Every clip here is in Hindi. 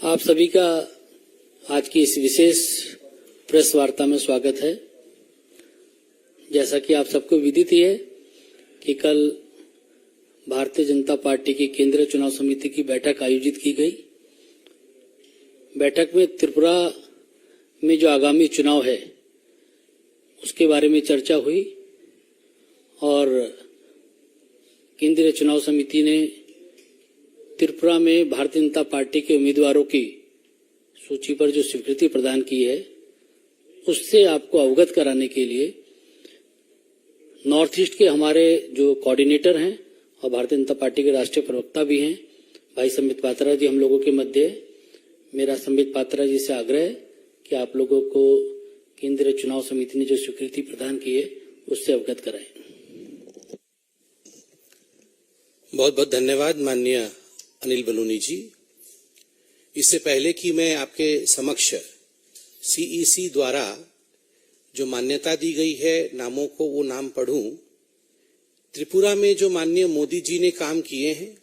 आप सभी का आज की इस विशेष प्रेस वार्ता में स्वागत है। जैसा कि आप सबको विदित ही है कि कल भारतीय जनता पार्टी की केंद्रीय चुनाव समिति की बैठक आयोजित की गई। बैठक में त्रिपुरा में जो आगामी चुनाव है उसके बारे में चर्चा हुई और केंद्रीय चुनाव समिति ने त्रिपुरा में भारतीय जनता पार्टी के उम्मीदवारों की सूची पर जो स्वीकृति प्रदान की है उससे आपको अवगत कराने के लिए नॉर्थ ईस्ट के हमारे जो कोऑर्डिनेटर हैं और भारतीय जनता पार्टी के राष्ट्रीय प्रवक्ता भी हैं भाई संबित पात्रा जी हम लोगों के मध्य। मेरा संबित पात्रा जी से आग्रह है कि आप लोगों को केंद्रीय चुनाव समिति ने जो स्वीकृति प्रदान की है उससे अवगत कराएं। बहुत बहुत धन्यवाद माननीय अनिल बलूनी जी। इससे पहले कि मैं आपके समक्ष सीईसी द्वारा जो मान्यता दी गई है नामों को वो नाम पढ़ूं, त्रिपुरा में जो माननीय मोदी जी ने काम किए हैं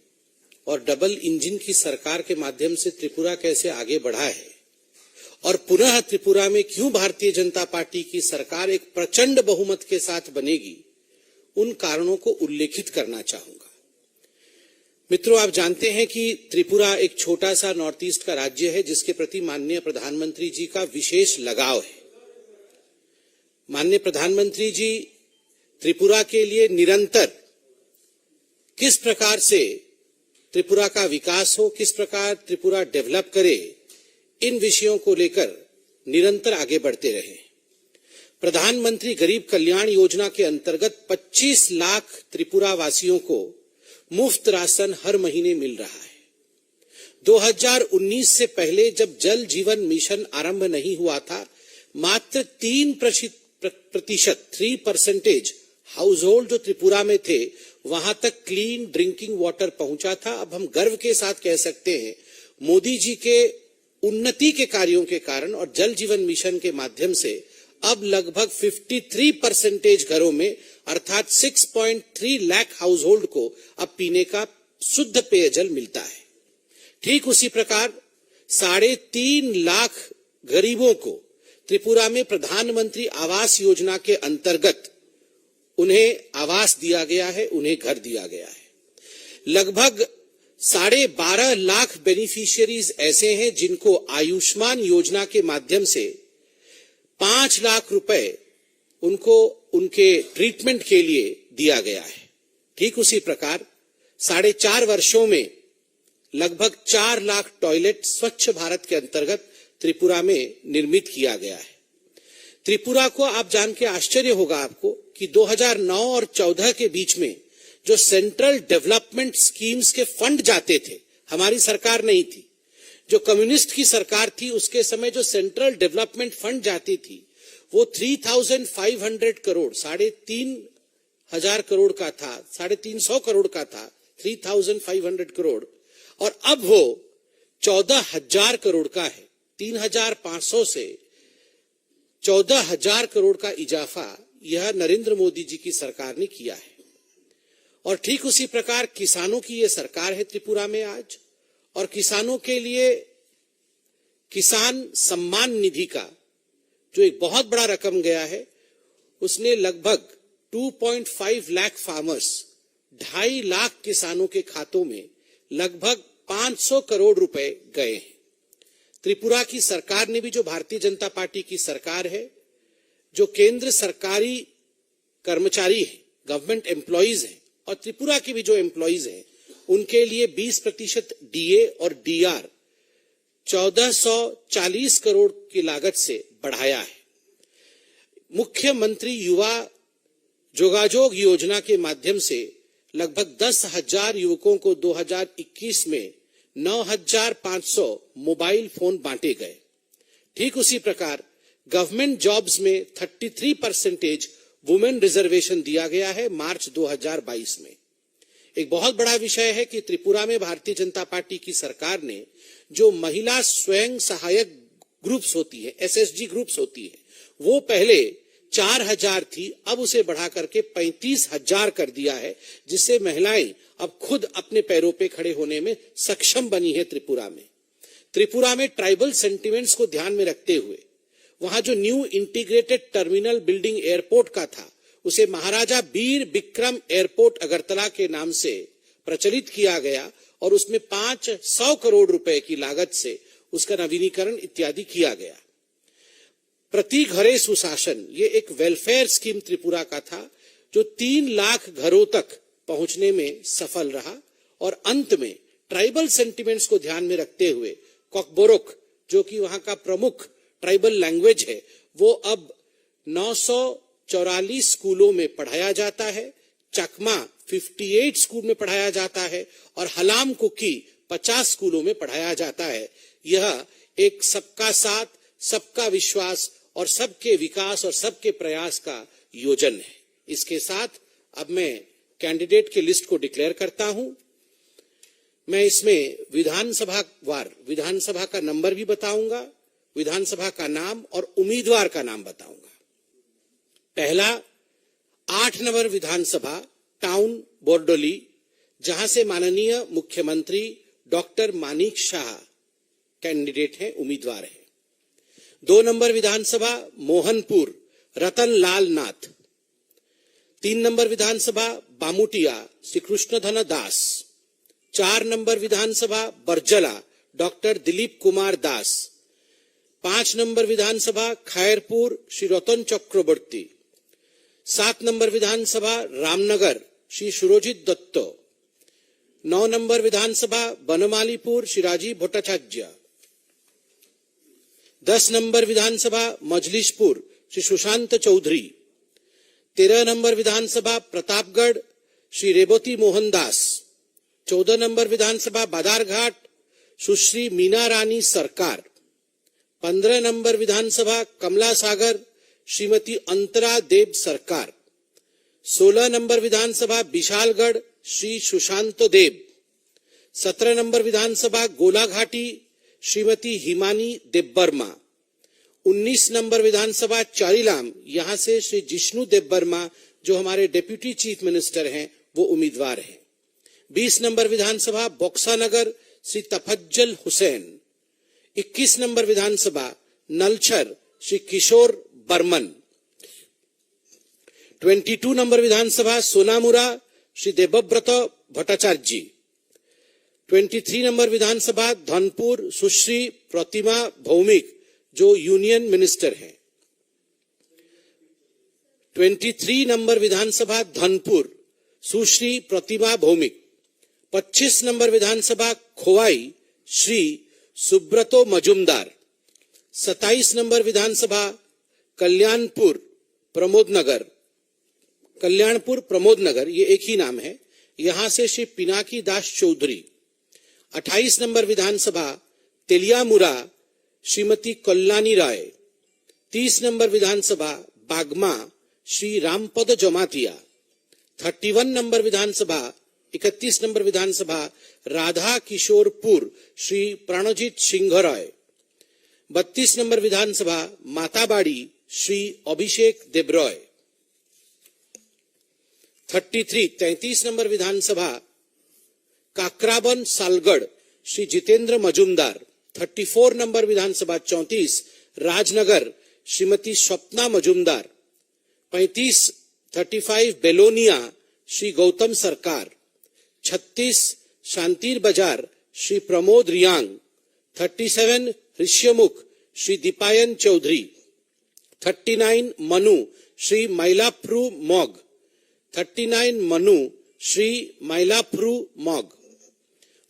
और डबल इंजन की सरकार के माध्यम से त्रिपुरा कैसे आगे बढ़ा है और पुनः त्रिपुरा में क्यों भारतीय जनता पार्टी की सरकार एक प्रचंड बहुमत के साथ बनेगी, उन कारणों को उल्लेखित करना चाहूंगा। मित्रों, आप जानते हैं कि त्रिपुरा एक छोटा सा नॉर्थ ईस्ट का राज्य है जिसके प्रति माननीय प्रधानमंत्री जी का विशेष लगाव है। माननीय प्रधानमंत्री जी त्रिपुरा के लिए निरंतर किस प्रकार से त्रिपुरा का विकास हो, किस प्रकार त्रिपुरा डेवलप करे, इन विषयों को लेकर निरंतर आगे बढ़ते रहे। प्रधानमंत्री गरीब कल्याण योजना के अंतर्गत 25 लाख त्रिपुरा वासियों को मुफ्त राशन हर महीने मिल रहा है। 2019 से पहले जब जल जीवन मिशन आरंभ नहीं हुआ था, मात्र 3% हाउस होल्ड जो त्रिपुरा में थे वहां तक क्लीन ड्रिंकिंग वाटर पहुंचा था। अब हम गर्व के साथ कह सकते हैं मोदी जी के उन्नति के कार्यों के कारण और जल जीवन मिशन के माध्यम से अब लगभग 53% घरों में अर्थात 6.3 लाख हाउस होल्ड को अब पीने का शुद्ध पेयजल मिलता है। ठीक उसी प्रकार 3.5 लाख गरीबों को त्रिपुरा में प्रधानमंत्री आवास योजना के अंतर्गत उन्हें आवास दिया गया है, उन्हें घर दिया गया है। लगभग 12.5 लाख बेनिफिशियरीज ऐसे हैं जिनको आयुष्मान योजना के माध्यम से 5 लाख रुपए उनको उनके ट्रीटमेंट के लिए दिया गया है। ठीक उसी प्रकार 4.5 वर्षों में लगभग 4 लाख टॉयलेट स्वच्छ भारत के अंतर्गत त्रिपुरा में निर्मित किया गया है। त्रिपुरा को आप जान के आश्चर्य होगा आपको कि 2009 और 14 के बीच में जो सेंट्रल डेवलपमेंट स्कीम्स के फंड जाते थे, हमारी सरकार नहीं थी, जो कम्युनिस्ट की सरकार थी उसके समय जो सेंट्रल डेवलपमेंट फंड जाती थी वो 3,500 करोड़ 3,500 करोड़ का था, 350 करोड़ का था, 3,500 करोड़, और अब वो 14,000 करोड़ का है। 3,500 से 14,000 करोड़ का इजाफा यह नरेंद्र मोदी जी की सरकार ने किया है। और ठीक उसी प्रकार किसानों की यह सरकार है त्रिपुरा में आज, और किसानों के लिए किसान सम्मान निधि का जो एक बहुत बड़ा रकम गया है, उसने लगभग 2.5 लाख फार्मर्स 2.5 लाख किसानों के खातों में लगभग 500 करोड़ रुपए गए हैं। त्रिपुरा की सरकार ने भी, जो भारतीय जनता पार्टी की सरकार है, जो केंद्र सरकारी कर्मचारी है, गवर्नमेंट एम्प्लॉइज है, और त्रिपुरा के भी जो एम्प्लॉइज हैं, उनके लिए 20% डीए और डीआर 1440 करोड़ की लागत से बढ़ाया है। मुख्यमंत्री युवा जोगाजोग योजना के माध्यम से लगभग 10,000 युवकों को 2021 में 9,500 मोबाइल फोन बांटे गए। ठीक उसी प्रकार गवर्नमेंट जॉब्स में 33% वुमेन रिजर्वेशन दिया गया है मार्च 2022 में। एक बहुत बड़ा विषय है कि त्रिपुरा में भारतीय जनता पार्टी की सरकार ने जो महिला स्वयं सहायक ग्रुप्स होती है, एसएसजी ग्रुप्स होती है, वो पहले 4,000 थी, अब उसे बढ़ा करके 35,000 कर दिया है, जिससे महिलाएं अब खुद अपने पैरों पे खड़े होने में सक्षम बनी है त्रिपुरा में। त्रिपुरा में ट्राइबल सेंटिमेंट्स को ध्यान में रखते हुए वहां जो new integrated terminal building airport का था उसे महाराजा बीर बिक्रम एयरपोर्ट अगरतला के नाम से प्रचलित किया गया और उसमें 500 करोड़ रुपए की लागत से उसका नवीनीकरण इत्यादि किया गया। प्रति घरे सुशासन ये एक वेलफेयर स्कीम त्रिपुरा का था जो 3 लाख घरों तक पहुंचने में सफल रहा और अंत में ट्राइबल सेंटिमेंट्स को ध्यान में रखते हुए कोकबोरोक जो कि वहां का प्रमुख ट्राइबल लैंग्वेज है वो अब 944 स्कूलों में पढ़ाया जाता है, चकमा 58 स्कूल में पढ़ाया जाता है और हलाम कुकी 50 स्कूलों में पढ़ाया जाता है। यह एक सबका साथ, सबका विश्वास और सबके विकास और सबके प्रयास का योजन है। इसके साथ अब मैं कैंडिडेट की लिस्ट को डिक्लेयर करता हूं। मैं इसमें विधानसभा का नंबर भी बताऊंगा, विधानसभा का नाम और उम्मीदवार का नाम बताऊंगा। पहला 8 नंबर विधानसभा टाउन बोरडोली, जहां से माननीय मुख्यमंत्री डॉक्टर मानिक शाह कैंडिडेट हैं, उम्मीदवार हैं। 2 नंबर विधानसभा मोहनपुर रतन लाल नाथ। 3 नंबर विधानसभा बामुटिया श्री कृष्णधन दास। 4 नंबर विधानसभा बरजला डॉक्टर दिलीप कुमार दास। 5 नंबर विधानसभा खैरपुर श्री रतन चक्रवर्ती। 7 नंबर विधानसभा रामनगर श्री सुरजित दत्त। 9 नंबर विधानसभा बनमालीपुर श्री राजीव भट्टाचार्य। 10 नंबर विधानसभा मजलिशपुर श्री सुशांत चौधरी। 13 नंबर विधानसभा प्रतापगढ़ श्री रेवती मोहन दास। 14 नंबर विधानसभा बादारघाट सुश्री मीना रानी सरकार। 15 नंबर विधानसभा कमला सागर श्रीमती अंतरा देव सरकार। 16 नंबर विधानसभा विशालगढ़ श्री सुशांत देव। 17 नंबर विधानसभा गोलाघाटी श्रीमती हिमानी देवबर्मा। 19 नंबर विधानसभा चारीलाम, यहां से श्री जिष्णु देवबर्मा जो हमारे डिप्यूटी चीफ मिनिस्टर हैं वो उम्मीदवार हैं। 20 नंबर विधानसभा बोक्सानगर श्री तफज्जल हुसैन। 21 नंबर विधानसभा नलछर श्री किशोर बर्मन। 22 नंबर विधानसभा सोनामुरा श्री देवव्रत भट्टाचार्य। 23 नंबर विधानसभा धनपुर सुश्री प्रतिमा भौमिक जो यूनियन मिनिस्टर हैं। 23 नंबर विधानसभा धनपुर सुश्री प्रतिमा भौमिक। 25 नंबर विधानसभा खोवाई श्री सुब्रतो मजुमदार। 27 नंबर विधानसभा कल्याणपुर प्रमोद नगर ये एक ही नाम है, यहां से श्री पिनाकी दास चौधरी। 28 नंबर विधानसभा तेलियामुरा श्रीमती कल्याणी राय। 30 नंबर विधानसभा बागमा श्री रामपद जमातिया। 31 नंबर विधानसभा 31 नंबर विधानसभा राधा किशोरपुर श्री प्राणजीत सिंह राय। 32 नंबर विधानसभा माताबाड़ी श्री अभिषेक देबरॉय। 33 नंबर विधानसभा काकराबन सालगढ़ श्री जितेंद्र मजुमदार। 34 नंबर विधानसभा 34 राजनगर श्रीमती स्वप्ना मजुमदार। 35 बेलोनिया श्री गौतम सरकार। 36 शांतिर बाजार श्री प्रमोद रियांग। 37 ऋष्यमुख श्री दीपायन चौधरी। 39 मनु श्री मैलाप्रू मॉग। 39 मनु श्री मैलाप्रू मॉग।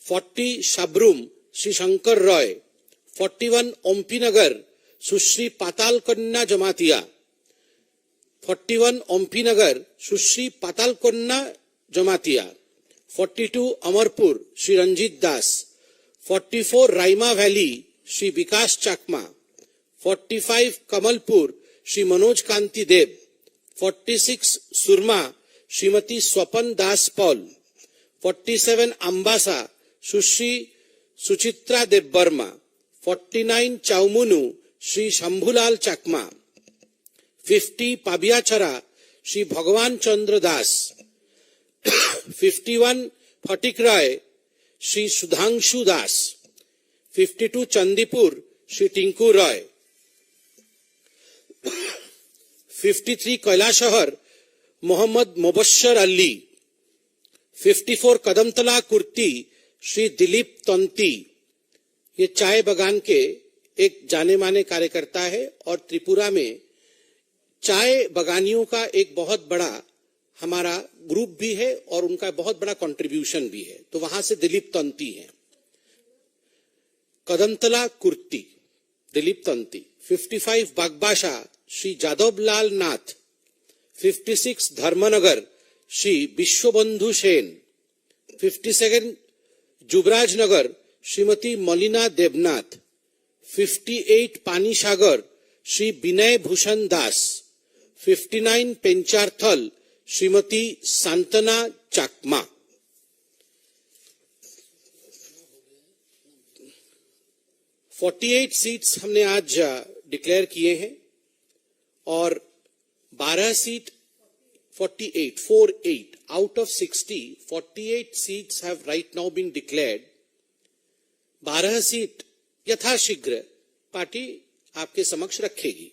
40 शाब्रूम श्री शंकर रॉय। 41 ओम्पीनगर सुश्री पाताल कन्या जमातिया। 41 ओम्पीनगर सुश्री पाताल कन्या जमातिया। 42 अमरपुर श्री रंजीत दास। 44 राइमा वैली श्री विकास चाकमा। 45 कमलपुर श्री मनोज कांति देव। 46 सुरमा श्रीमती स्वपन दास पॉल। 47 अम्बासा सुश्री सुचित्रा देवबर्मा। 49 चाउमुनु श्री शंभुलाल चाकमा। 50 पाबियाचरा श्री भगवान चंद्र दास। 51 फटिकराय श्री सुधांशु दास। 52 चंदीपुर श्री टिंकू रॉय, 53 कैलाशहर मोहम्मद मुबश्शर अली, 54 कदमतला कुर्ती श्री दिलीप तंती। ये चाय बगान के एक जाने माने कार्यकर्ता है और त्रिपुरा में चाय बगानियों का एक बहुत बड़ा हमारा ग्रुप भी है और उनका बहुत बड़ा कंट्रीब्यूशन भी है। तो वहां से दिलीप तंती है। कदमतला कुर्ती दिलीप तंती, 55 बागबाशा श्री जादव लाल नाथ, 56 धर्मनगर श्री विश्वबंधु सेन, 57 जुबराज नगर श्रीमती मलिना देवनाथ, 58 पानीसागर श्री विनय भूषण दास, 59 पेंचारथल श्रीमती सांतना चाकमा। (48) सीट्स हमने आज डिक्लेयर किए हैं और 12 seat 48 out of 60, 48 seats have right now been declared. 12 seat यथाशीघ्र पार्टी आपके समक्ष रखेगी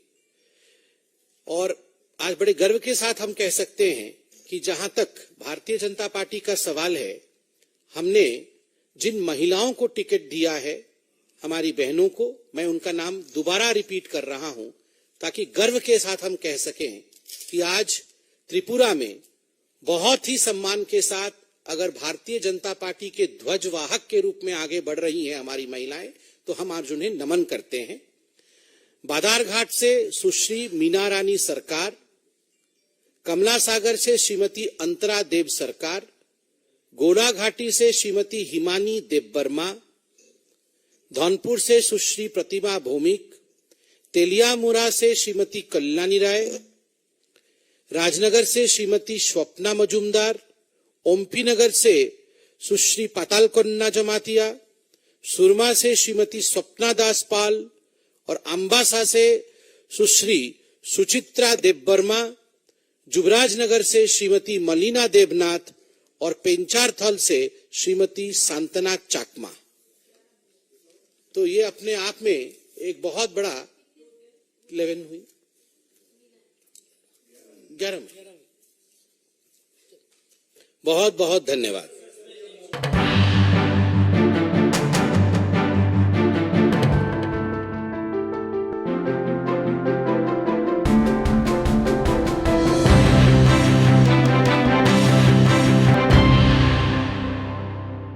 और आज बड़े गर्व के साथ हम कह सकते हैं कि जहां तक भारतीय जनता पार्टी का सवाल है, हमने जिन महिलाओं को टिकट दिया है, हमारी बहनों को, मैं उनका नाम दोबारा रिपीट कर रहा हूं ताकि गर्व के साथ हम कह सकें कि आज त्रिपुरा में बहुत ही सम्मान के साथ अगर भारतीय जनता पार्टी के ध्वजवाहक के रूप में आगे बढ़ रही हैं हमारी महिलाएं, तो हम आज उन्हें नमन करते हैं। बादारघाट से सुश्री मीना रानी सरकार, कमला सागर से श्रीमती अंतरा देव सरकार, गोलाघाटी से श्रीमती हिमानी देवबर्मा, धौनपुर से सुश्री प्रतिमा भौमिक, तेलियामुरा से श्रीमती कल्याणी राय, राजनगर से श्रीमती स्वप्ना मजुमदार, ओमपी से सुश्री पातालकन्ना जमातिया, सुरमा से श्रीमती स्वप्ना दास पाल और अंबासा से सुश्री सुचित्रा देवबर्मा, जुबराजनगर से श्रीमती मलिना देवनाथ और पेंचारथल से श्रीमती सांतना चाकमा। तो ये अपने आप में एक बहुत बड़ा 11 हुई 11 बहुत बहुत धन्यवाद।